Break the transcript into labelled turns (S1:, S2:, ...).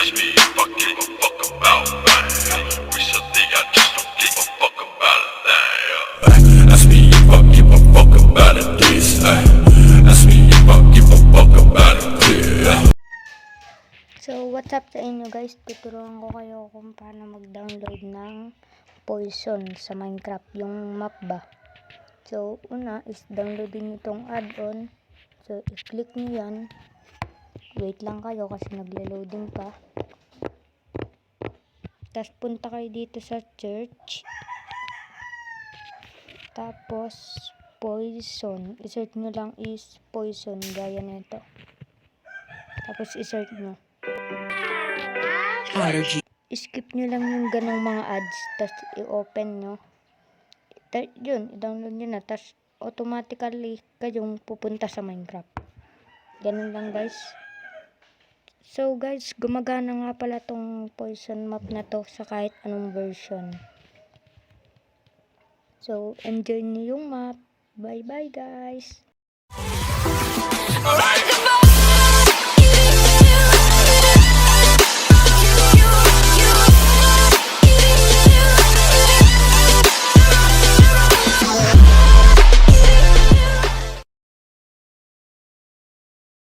S1: Ask me if I give a fuck about man. Recently I just don't give a fuck about a thing. Ask me if I give a fuck about it this. Ask me if I give a fuck about it this.
S2: So, what's up sa inyo guys? Tuturuan ko kayo kung paano mag-download ng Poison sa Minecraft, yung map ba. So, una is downloadin nyo itong add-on. So, i-click nyo yan. Wait lang kayo kasi nagle-loading pa. Tapos, punta kayo dito sa search. Tapos, Poison. I-search nyo lang is Poison, gaya nito. Tapos, i-search nyo. Skip nyo lang yung ganong mga ads, tapos i-open nyo. Yun, i-download nyo na, tapos automatically kayong pupunta sa Minecraft. Ganun lang guys. So guys, gumagana nga pala tong Poison map na to sa kahit anong version. So, enjoy nyo yung map. Bye bye guys!